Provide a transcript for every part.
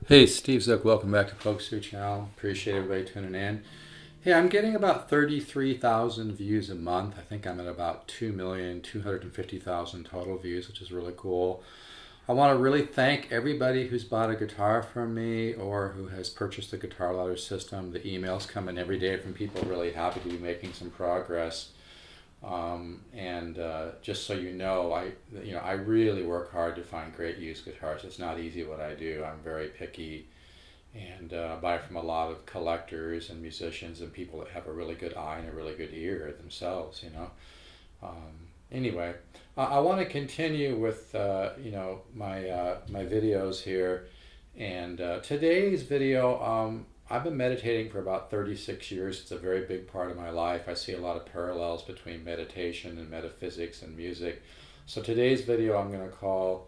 Hey, Steve Zook, welcome back to Polkzoo channel. Appreciate everybody tuning in. Hey, I'm getting about 33,000 views a month. I think I'm at about 2,250,000 total views, which is really cool. I want to really thank everybody who's bought a guitar from me or who has purchased the guitar ladder system. The emails come in every day from people really happy to be making some progress. Just so you know, I really work hard to find great used guitars. It's not easy what I do. I'm very picky and buy from a lot of collectors and musicians and people that have a really good eye and a really good ear themselves, Anyway, I want to continue with, my videos here. And today's video, I've been meditating for about 36 years. It's a very big part of my life. I see a lot of parallels between meditation and metaphysics and music. So today's video I'm going to call,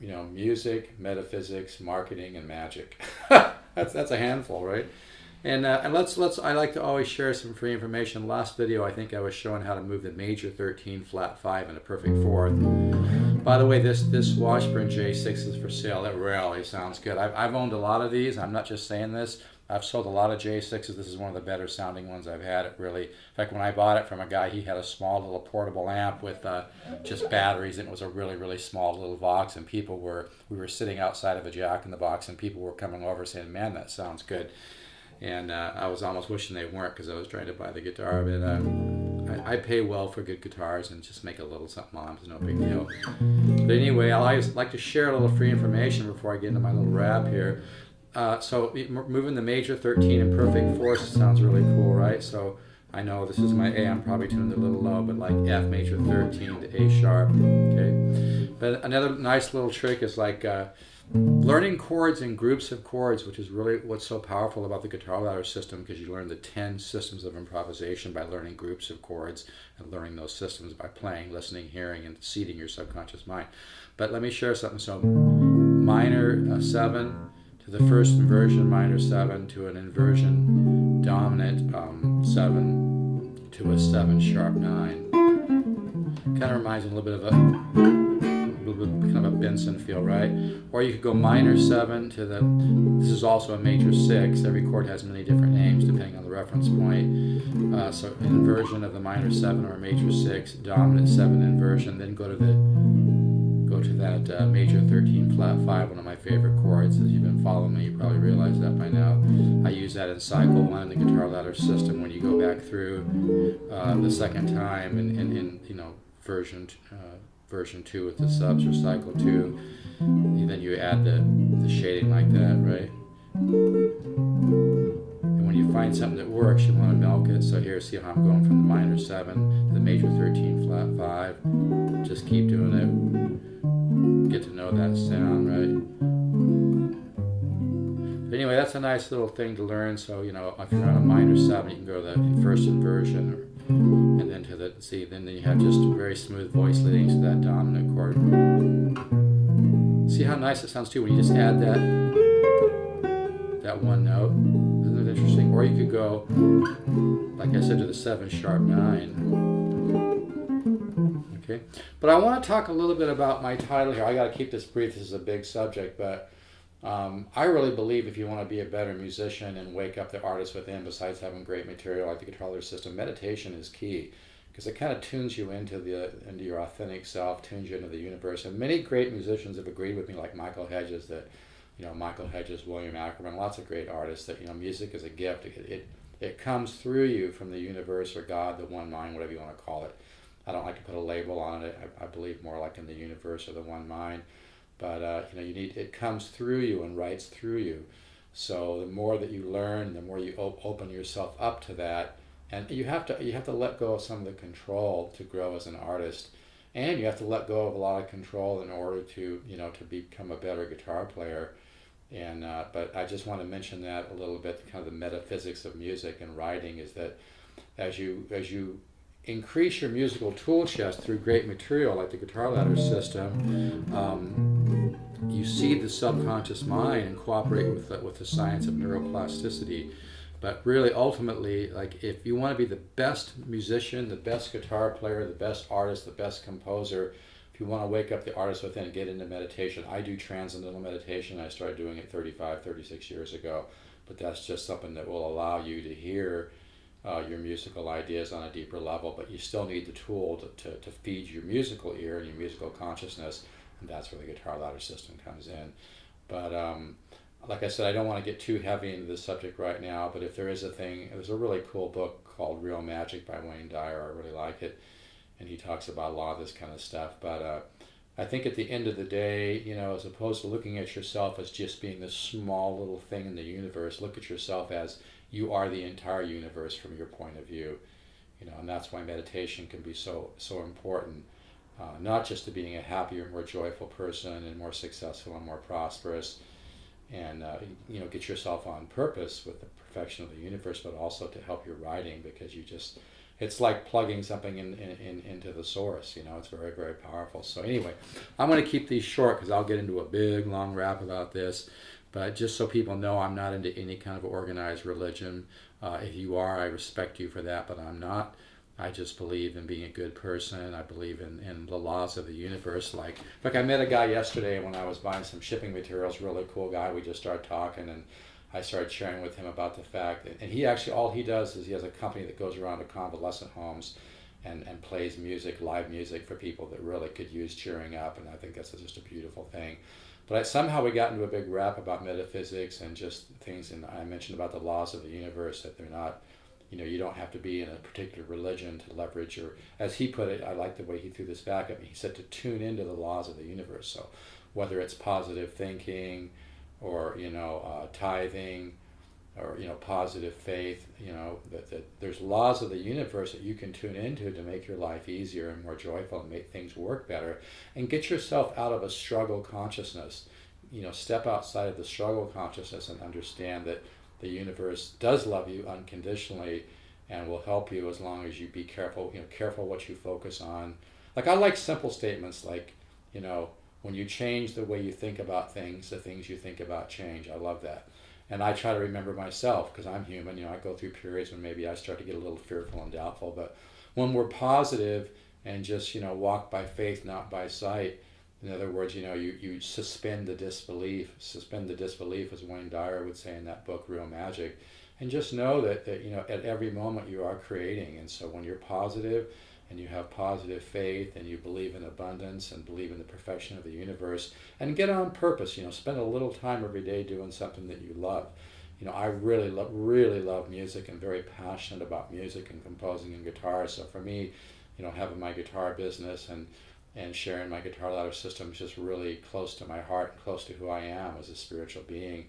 music, metaphysics, marketing, and magic. that's a handful, right? And I like to always share some free information. Last video I think I was showing how to move the major 13 flat 5 in a perfect fourth. By the way, this Washburn J6 is for sale. It really sounds good. I've owned a lot of these. I'm not just saying this. I've sold a lot of J6s. This is one of the better sounding ones I've had. It really, in fact, when I bought it from a guy, he had a small little portable amp with just batteries, and it was a really, really small little box. And we were sitting outside of a Jack in the Box, and people were coming over saying, "Man, that sounds good." And I was almost wishing they weren't because I was trying to buy the guitar. But I pay well for good guitars and just make a little something on them. It's no big deal. But anyway, I always like to share a little free information before I get into my little rap here. So moving the major 13 in perfect fourth sounds really cool, right? So I know this is my A. I'm probably tuned a little low, but like F major 13 to A sharp. Okay. But another nice little trick is like learning chords in groups of chords, which is really what's so powerful about the guitar ladder system, because you learn the 10 systems of improvisation by learning groups of chords and learning those systems by playing, listening, hearing, and seeding your subconscious mind. But let me share something. So minor 7 to the first inversion minor 7 to an inversion dominant 7 to a 7 sharp 9. Kind of reminds me a little bit of kind of a Benson feel, right? Or you could go minor 7 to this is also a major 6. Every chord has many different names depending on the reference point. So an inversion of the minor 7 or a major 6, dominant 7 inversion, then go to that major 13 flat 5, one of my favorite chords. As you've been following me, you probably realize that by now. I use that in cycle 1 in the guitar ladder system when you go back through the second time in version 2 with the subs or cycle 2, and then you add the shading like that, right? And when you find something that works, you want to milk it. So here, see how I'm going from the minor 7 to the major 13 flat 5. Just keep doing it. Get to know that sound, right? But anyway, that's a nice little thing to learn. So, if you're on a minor 7, you can go to the first inversion, and then to the C. Then you have just a very smooth voice leading to that dominant chord. See how nice it sounds too when you just add that one note. Isn't it interesting? Or you could go, like I said, to the 7 sharp 9. Okay, but I want to talk a little bit about my title here. I got to keep this brief. This is a big subject, but I really believe if you want to be a better musician and wake up the artist within, besides having great material like the guitar ladder system, meditation is key, because it kind of tunes you into your authentic self, tunes you into the universe. And many great musicians have agreed with me, like Michael Hedges, William Ackerman, lots of great artists, that music is a gift. It comes through you from the universe or God, the one mind, whatever you want to call it. I don't like to put a label on it. I believe more like in the universe or the one mind. But it comes through you and writes through you. So the more that you learn, the more you open yourself up to that, and you have to let go of some of the control to grow as an artist, and you have to let go of a lot of control in order to to become a better guitar player. And but I just want to mention that a little bit. Kind of the metaphysics of music and writing is that as you increase your musical tool chest through great material like the guitar ladder system, you see the subconscious mind and cooperate with the science of neuroplasticity. But really, ultimately, like if you want to be the best musician, the best guitar player, the best artist, the best composer, if you want to wake up the artist within and get into meditation, I do transcendental meditation. I started doing it 35, 36 years ago, but that's just something that will allow you to hear your musical ideas on a deeper level, but you still need the tool to feed your musical ear and your musical consciousness, and that's where the guitar ladder system comes in. But like I said, I don't want to get too heavy into this subject right now, but if there is a thing, there's a really cool book called Real Magic by Wayne Dyer. I really like it, and he talks about a lot of this kind of stuff. But I think at the end of the day, you know, as opposed to looking at yourself as just being this small little thing in the universe, look at yourself as you are the entire universe from your point of view. You know, and that's why meditation can be so important. Not just to being a happier, more joyful person and more successful and more prosperous, and you know, get yourself on purpose with the perfection of the universe, but also to help your writing, because you just, it's like plugging something into the source. You know, it's very, very powerful. So anyway, I'm going to keep these short because I'll get into a big long rap about this. But just so people know, I'm not into any kind of organized religion. If you are, I respect you for that, but I'm not. I just believe in being a good person. I believe in the laws of the universe. Like I met a guy yesterday when I was buying some shipping materials, really cool guy. We just started talking, and I started sharing with him about the fact that, and he actually, all he does is he has a company that goes around to convalescent homes and plays music, live music for people that really could use cheering up, and I think that's just a beautiful thing. But somehow we got into a big rap about metaphysics and just things, and I mentioned about the laws of the universe, that they're not, you know, you don't have to be in a particular religion to leverage, or as he put it, I like the way he threw this back at me, he said to tune into the laws of the universe. So whether it's positive thinking or, you know, tithing, or, you know, positive faith, you know, that there's laws of the universe that you can tune into to make your life easier and more joyful and make things work better, and get yourself out of a struggle consciousness. You know, step outside of the struggle consciousness and understand that the universe does love you unconditionally and will help you as long as you be careful, you know, careful what you focus on. Like, I like simple statements like, you know, when you change the way you think about things, the things you think about change. I love that. And I try to remember myself, because I'm human, you know, I go through periods when maybe I start to get a little fearful and doubtful, but when we're positive and just, you know, walk by faith, not by sight, in other words, you know, you suspend the disbelief, as Wayne Dyer would say in that book, Real Magic, and just know that, you know, at every moment you are creating. And so when you're positive and you have positive faith and you believe in abundance and believe in the perfection of the universe, and get on purpose, you know, spend a little time every day doing something that you love. You know, I really love music and very passionate about music and composing and guitar. So for me, you know, having my guitar business and sharing my guitar ladder system is just really close to my heart and close to who I am as a spiritual being.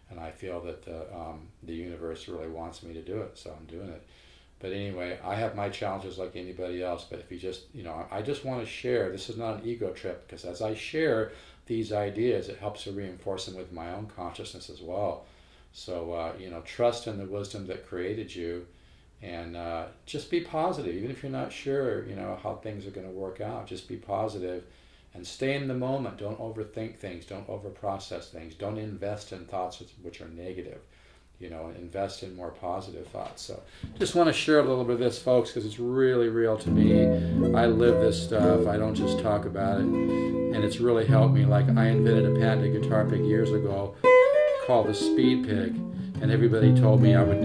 And I feel that the universe really wants me to do it, so I'm doing it. But anyway, I have my challenges like anybody else, but if you just, you know, I just want to share, this is not an ego trip, because as I share these ideas, it helps to reinforce them with my own consciousness as well. So, you know, trust in the wisdom that created you, and just be positive, even if you're not sure, you know, how things are going to work out. Just be positive and stay in the moment. Don't overthink things. Don't overprocess things. Don't invest in thoughts which are negative. You know, invest in more positive thoughts. So just want to share a little bit of this, folks, because it's really real to me. I live this stuff. I don't just talk about it. And it's really helped me. Like, I invented a patented guitar pick years ago called the Speed Pick. And everybody told me I would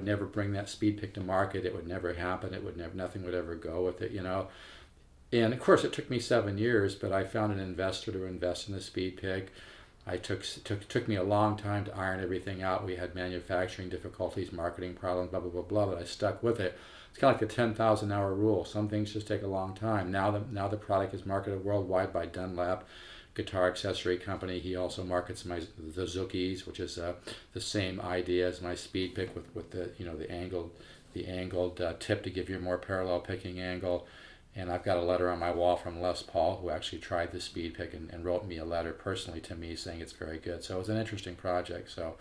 never bring that Speed Pick to market. It would never happen. It would never, nothing would ever go with it, you know. And of course it took me 7 years, but I found an investor to invest in the Speed Pick. Took me a long time to iron everything out. We had manufacturing difficulties, marketing problems, blah, blah, blah, blah, but I stuck with it. It's kind of like the 10,000 hour rule. Some things just take a long time. Now the product is marketed worldwide by Dunlap guitar accessory company. He also markets the Zookies, which is the same idea as my Speed Pick with the, you know, the angled tip to give you a more parallel picking angle. And I've got a letter on my wall from Les Paul, who actually tried the Speed Pick and wrote me a letter personally to me saying it's very good. So it was an interesting project. So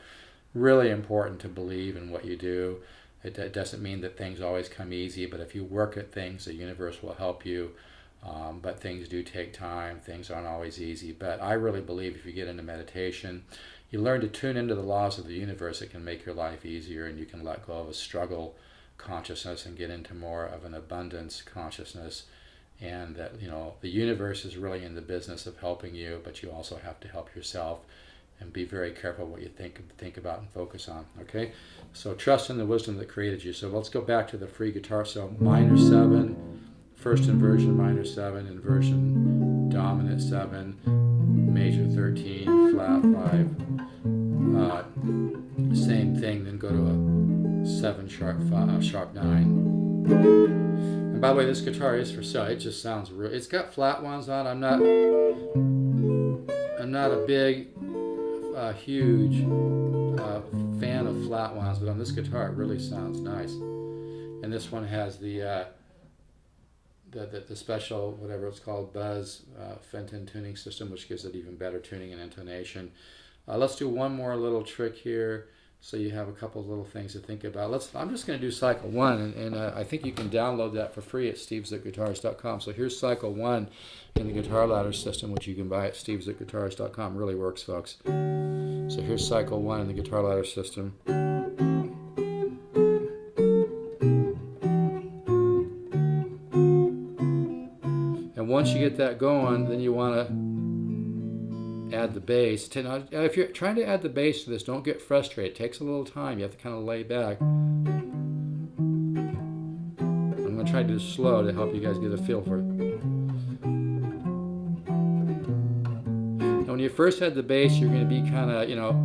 really important to believe in what you do. It doesn't mean that things always come easy, but if you work at things, the universe will help you. But things do take time. Things aren't always easy. But I really believe if you get into meditation, you learn to tune into the laws of the universe, it can make your life easier, and you can let go of a struggle consciousness and get into more of an abundance consciousness. and that, you know, the universe is really in the business of helping you, but you also have to help yourself, and be very careful what you think about and focus on. Okay, so trust in the wisdom that created you. So let's go back to the free guitar. So minor 7, first inversion minor 7, inversion dominant 7, major 13, flat 5. Same thing. Then go to a 7 sharp 5, sharp 9. And by the way, this guitar is for sale. It just sounds real. It's got flat ones on. I'm not a big, huge fan of flat ones, but on this guitar it really sounds nice. And this one has the special, whatever it's called, Buzz Fenton tuning system, which gives it even better tuning and intonation. Let's do one more little trick here, so you have a couple of little things to think about. I'm just going to do cycle 1, and I think you can download that for free at stevezookguitars.com. So here's cycle 1 in the guitar ladder system, which you can buy at stevezookguitars.com. Really works, folks. So here's cycle 1 in the guitar ladder system. And once you get that going, then you want to add the bass. Now, if you're trying to add the bass to this, don't get frustrated. It takes a little time. You have to kind of lay back. I'm going to try to do slow to help you guys get a feel for it. Now, when you first add the bass, you're going to be kind of, you know,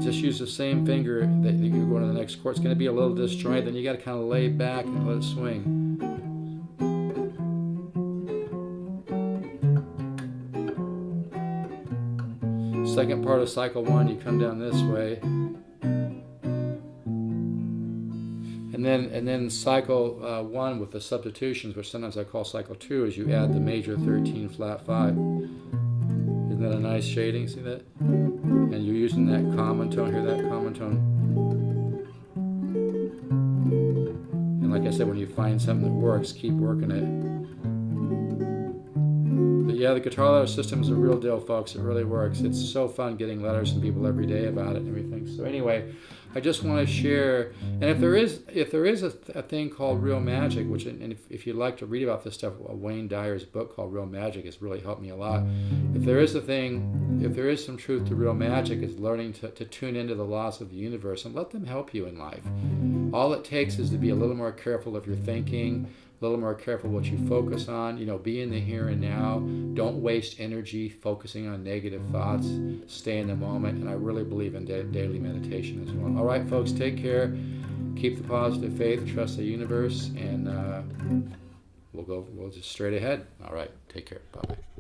just use the same finger that you're going to the next chord. It's going to be a little disjointed. Then you got to kind of lay back and let it swing. Second part of cycle 1, you come down this way, and then cycle 1 with the substitutions, which sometimes I call cycle 2, is you add the major 13 flat 5. Isn't that a nice shading? See that? And you're using that common tone. Hear that common tone? And like I said, when you find something that works, keep working it. Yeah, the guitar letter system is a real deal, folks. It really works. It's so fun getting letters from people every day about it and everything. So anyway, I just want to share. And if there is a thing called Real Magic, which, and if you'd like to read about this stuff, Wayne Dyer's book called Real Magic has really helped me a lot. If there is some truth to real magic, is learning to tune into the laws of the universe and let them help you in life. All it takes is to be a little more careful of your thinking, a little more careful what you focus on. You know, be in the here and now. Don't waste energy focusing on negative thoughts. Stay in the moment. And I really believe in daily meditation as well. All right, folks, take care. Keep the positive faith. Trust the universe. And we'll just straight ahead. All right, take care. Bye-bye.